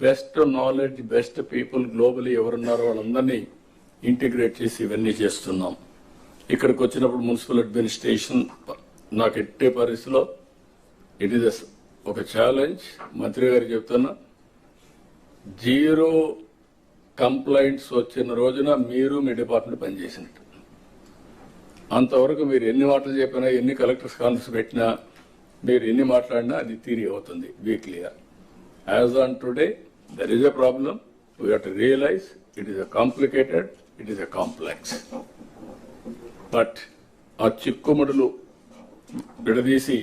Best knowledge, best people globally ఎవరున్నారో వాళ్ళందరినీ integrate చేసి ఇవన్నీ చేస్తున్నాం. ఇక్కడికి వచ్చినప్పుడు మున్సిపల్ అడ్మినిస్ట్రేషన్ నాకు ఎట్టే పరిస్థితిలో ఇట్ ఈస్ ఒక ఛాలెంజ్. మంత్రి గారు చెప్తున్నా, 0 కంప్లైంట్స్ వచ్చిన రోజున మీరు మీ డిపార్ట్మెంట్ పనిచేసినట్టు. అంతవరకు మీరు ఎన్ని మాటలు చెప్పినా, ఎన్ని కలెక్టర్స్ కాన్ఫరెన్స్ పెట్టినా, మీరు ఎన్ని మాట్లాడినా అది తీరి అవుతుంది. Be clear. As on today there is a problem. We have to realise it is a complicated, it is a complex. But ఆ చిక్కుముడులు విడదీసి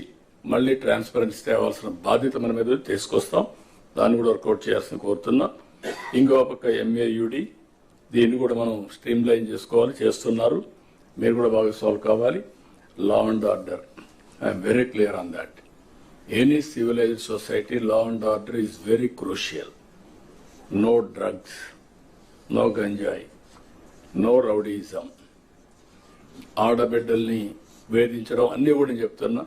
మళ్ళీ ట్రాన్స్పరెన్సీ తేవాల్సిన బాధ్యత మన మీద తీసుకొస్తాం. దాన్ని కూడా వర్కౌట్ చేయాల్సిన కోరుతున్నా. ఇంకో పక్క MAUD, దీన్ని కూడా మనం స్ట్రీమ్ లైన్ చేసుకోవాలి, చేస్తున్నారు. మీరు కూడా బాగా సాల్వ్ కావాలి. Law and order, I'm very clear on that. Any civilised society law and order is very crucial. No drugs, no గంజాయి, నో రౌడీజం, ఆడబిడ్డల్ని వేధించడం అన్నీ కూడా నేను చెప్తున్నా.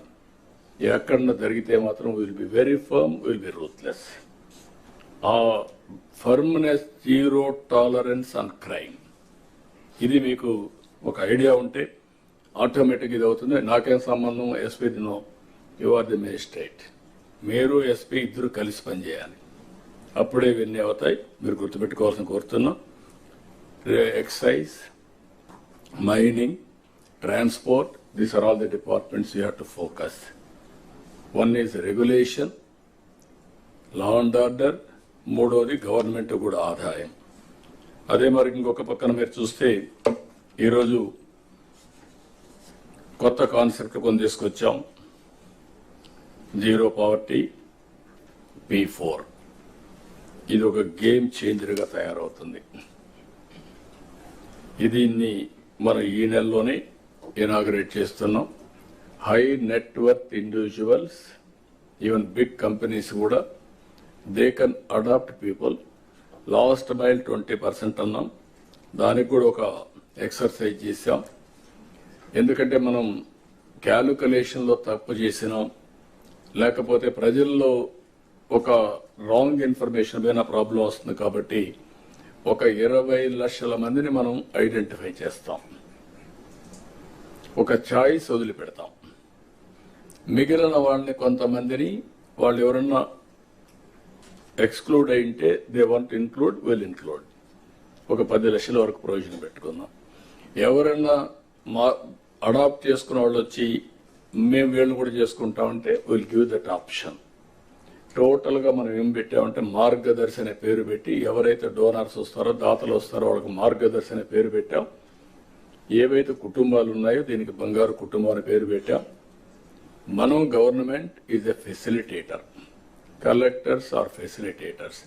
ఎక్కడన్నా జరిగితే మాత్రం will be very firm, will be ruthless. ఆ ఫర్మ్నెస్, 0 టాలరెన్స్ ఆన్ క్రైమ్, ఇది మీకు ఒక ఐడియా ఉంటే ఆటోమేటిక్ ఇది అవుతుంది. నాకేం సంబంధం, SP no, you are the magistrate. మీరు ఎస్పీ ఇద్దరు కలిసి పనిచేయాలి, అప్పుడే ఇవన్నీ అవుతాయి. మీరు గుర్తుపెట్టుకోవాల్సిన కోరుతున్నాం. Excise, mining, transport, these are all the departments you have to focus. One is regulation, law and order, మూడోది గవర్నమెంట్ కూడా ఆదాయం. అదే మరి ఇంకొక పక్కన మీరు చూస్తే ఈరోజు కొత్త కాన్సెప్ట్ కొని తీసుకొచ్చాం, జీరో పావర్టీ P4. ఇది ఒక గేమ్ చేంజర్గా తయారవుతుంది. దీన్ని మనం ఈ నెలలోనే ఇనాగరేట్ చేస్తున్నాం. High net worth individuals, even big companies కూడా they can adopt people. Last mile 20% అన్నాం. దానికి కూడా ఒక ఎక్సర్సైజ్ చేసాం. ఎందుకంటే మనం క్యాలిక్యులేషన్లో తప్పు చేసినాం, లేకపోతే ప్రజల్లో ఒక రాంగ్ ఇన్ఫర్మేషన్ పైన ప్రాబ్లం వస్తుంది. కాబట్టి ఒక 20 లక్షల మందిని మనం ఐడెంటిఫై చేస్తాం, ఒక చాయిస్ వదిలిపెడతాం. మిగిలిన వాళ్ళని కొంతమందిని వాళ్ళు ఎవరన్నా ఎక్స్క్లూడ్ అయింటే they want include, will include. ఒక 10 లక్షల వరకు ప్రొవిజన్ పెట్టుకుందాం. ఎవరైనా అడాప్ట్ చేసుకున్న వాళ్ళు వచ్చి మేము వీళ్ళని కూడా చేసుకుంటామంటే will give that option. Total గా మనం ఏం పెట్టామంటే మార్గదర్శి అనే పేరు పెట్టి, ఎవరైతే డోనర్స్ వస్తారో, దాతలు వస్తారో వాళ్ళకి మార్గదర్శి అనే పేరు పెట్టాం. ఏవైతే కుటుంబాలు ఉన్నాయో దీనికి బంగారు కుటుంబం అనే పేరు పెట్టాం. మనం government is a facilitator, collectors are facilitators.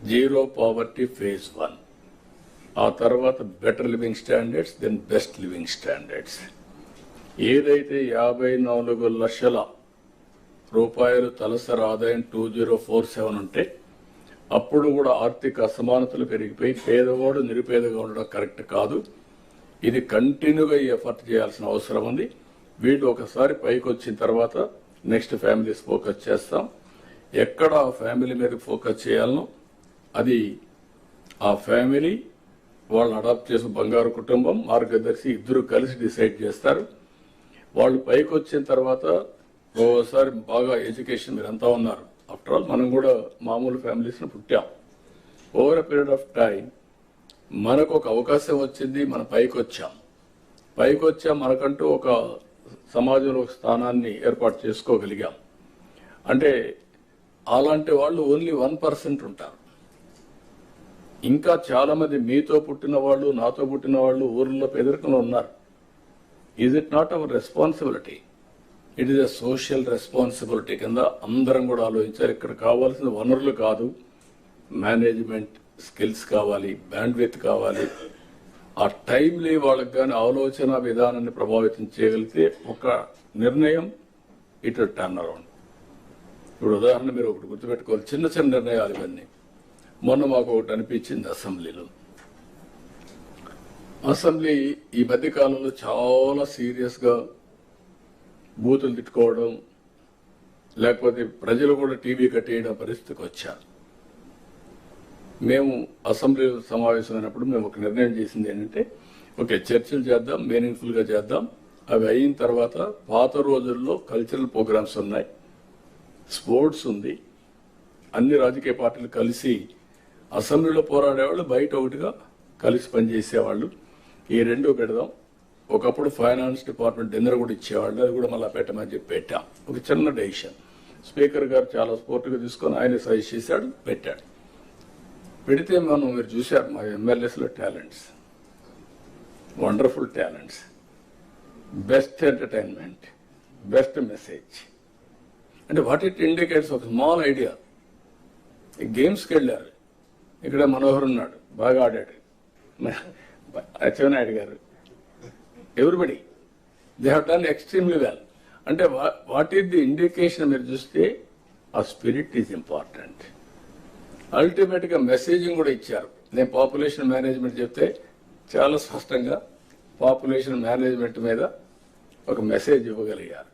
Zero poverty phase 1, ఆ తర్వాత better living standards, then best living standards. ఏదైతే 54 లక్షల రూపాయలు తలసరి ఆదాయం 2047 ఉంటే అప్పుడు కూడా ఆర్థిక అసమానతలు పెరిగిపోయి పేదవాడు నిరుపేదగా ఉండడం కరెక్ట్ కాదు. ఇది కంటిన్యూగా ఎఫర్ట్ చేయాల్సిన అవసరం ఉంది. వీళ్ళు ఒకసారి పైకి వచ్చిన తర్వాత నెక్స్ట్ ఫ్యామిలీస్ ఫోకస్ చేస్తాం. ఎక్కడ ఆ ఫ్యామిలీ మీద ఫోకస్ చేయాలనో అది ఆ ఫ్యామిలీ వాళ్ళు అడాప్ట్ చేసిన బంగారు కుటుంబం, మార్గదర్శి ఇద్దరు కలిసి డిసైడ్ చేస్తారు. వాళ్ళు పైకి వచ్చిన తర్వాత ఓసారి బాగా ఎడ్యుకేషన్, మీరంతా ఉన్నారు, ఆఫ్టర్ ఆల్ మనం కూడా మామూలు ఫ్యామిలీస్ని పుట్టాం. Over a period of time మనకు ఒక అవకాశం వచ్చింది, మనం పైకి వచ్చాం, మనకంటూ ఒక సమాజంలో ఒక స్థానాన్ని ఏర్పాటు చేసుకోగలిగాం. అంటే అలాంటి వాళ్ళు ఓన్లీ 1% ఉంటారు. ఇంకా చాలా మంది మీతో పుట్టిన వాళ్ళు, నాతో పుట్టిన వాళ్ళు ఊర్లో పేదరికంలో ఉన్నారు. Is it not our responsibility? It is a social responsibility కింద అందరం కూడా ఆలోచించాలి. ఇక్కడ కావాల్సిన వనరులు కాదు, మేనేజ్మెంట్ స్కిల్స్ కావాలి, బ్యాండ్విడ్త్ కావాలి. ఆ టైంలీ వాళ్ళకి కానీ ఆలోచన విధానాన్ని ప్రభావితం చేయగలిగితే ఒక నిర్ణయం ఇట్ టర్న్ అరౌండ్. ఇప్పుడు ఉదాహరణ మీరు ఒకటి గుర్తుపెట్టుకోవాలి, చిన్న చిన్న నిర్ణయాలు ఇవన్నీ. మొన్న మాకు ఒకటి అనిపించింది అసెంబ్లీలో. అసెంబ్లీ ఈ మధ్య కాలంలో చాలా సీరియస్గా బూతులు తిట్టుకోవడం, లేకపోతే ప్రజలు కూడా టీవీ కట్టేయడం పరిస్థితికి వచ్చారు. మేము అసెంబ్లీ సమావేశమైనప్పుడు మేము ఒక నిర్ణయం చేసింది ఏంటంటే, ఓకే చర్చలు చేద్దాం, మీనింగ్ఫుల్గా చేద్దాం. అవి అయిన తర్వాత పాత రోజుల్లో కల్చరల్ ప్రోగ్రామ్స్ ఉన్నాయి, స్పోర్ట్స్ ఉంది, అన్ని రాజకీయ పార్టీలు కలిసి అసెంబ్లీలో పోరాడేవాళ్ళు, బయట ఒకటిగా కలిసి పనిచేసేవాళ్ళు. ఈ రెండు పెడదాం. ఒకప్పుడు ఫైనాన్స్ డిపార్ట్మెంట్ డిన్నర్ కూడా ఇచ్చేవాళ్ళు, అది కూడా మళ్ళీ పెట్టమని చెప్పి పెట్టాం. ఒక చిన్న డెసిషన్ స్పీకర్ గారు చాలా స్పోర్ట్గా తీసుకొని ఆయన సజెస్ట్ చేశాడు, పెట్టాడు. పెడితే మీరు చూశారు మా ఎమ్మెల్యేస్లో talents, wonderful talents, best entertainment, best message. అంటే వాట్ ఇట్ ఇండికేట్స్ ఒక స్మాల్ ఐడియా. గేమ్స్కి వెళ్ళారు, ఇక్కడ మనోహర్ ఉన్నాడు, బాగా ఆడాడు, అచ్చెన్నాయుడు గారు, everybody they have done extremely well. అంటే వాట్ ఈస్ ది ఇండికేషన్ మీరు చూస్తే ఆ స్పిరిట్ ఈజ్ ఇంపార్టెంట్. అల్టిమేట్ గా మెసేజింగ్ కూడా ఇచ్చారు. నేను పాపులేషన్ మేనేజ్మెంట్ చెప్తే చాలా స్పష్టంగా పాపులేషన్ మేనేజ్మెంట్ మీద ఒక మెసేజ్ ఇవ్వగలిగారు.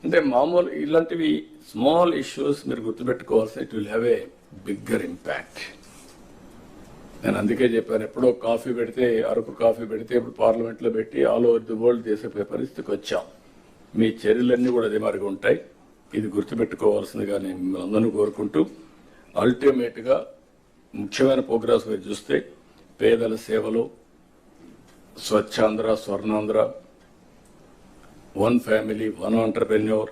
అంటే మామూలు ఇలాంటివి స్మాల్ ఇష్యూస్ మీరు గుర్తుపెట్టుకోవాల్సి, it will have a bigger impact. నేను అందుకే చెప్పాను, ఎప్పుడో కాఫీ పెడితే, అరకు కాఫీ పెడితే ఇప్పుడు పార్లమెంట్లో పెట్టి ఆల్ ఓవర్ ది వరల్డ్ దేశపోయే పరిస్థితికి వచ్చాం. మీ చర్యలన్నీ కూడా అదే మాదిరిగా ఉంటాయి. ఇది గుర్తుపెట్టుకోవాల్సిందిగా నేను మిమ్మల్ని అందరినీ కోరుకుంటూ, అల్టిమేట్ గా ముఖ్యమైన ప్రోగ్రామ్స్ మీరు చూస్తే పేదల సేవలు, Swachhandhra, Swarnandhra, 1 family 1 entrepreneur,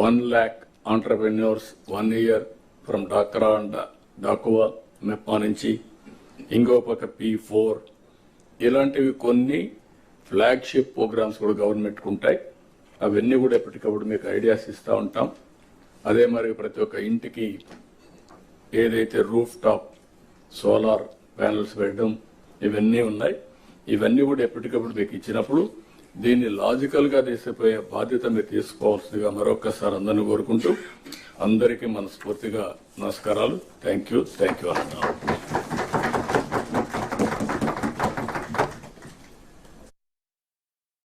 1 lakh entrepreneurs 1 year from Dakra and Dakuwa MEPMA నుంచి, ఇంకో పక్క P4, ఇలాంటివి కొన్ని ఫ్లాగ్షిప్ ప్రోగ్రామ్స్ కూడా గవర్నమెంట్ ఉంటాయి. అవన్నీ కూడా ఎప్పటికప్పుడు మీకు ఐడియాస్ ఇస్తూ ఉంటాం. అదే మరి ప్రతి ఒక్క ఇంటికి ఏదైతే రూఫ్ టాప్ సోలార్ ప్యానల్స్ పెట్టడం, ఇవన్నీ ఉన్నాయి. ఇవన్నీ కూడా ఎప్పటికప్పుడు మీకు ఇచ్చినప్పుడు దీన్ని లాజికల్ గా తీసిపోయే బాధ్యత మీరు తీసుకోవాల్సిందిగా మరొకసారి అందరిని కోరుకుంటూ, అందరికీ మనస్ఫూర్తిగా నమస్కారాలు. థ్యాంక్ యూ అన్న.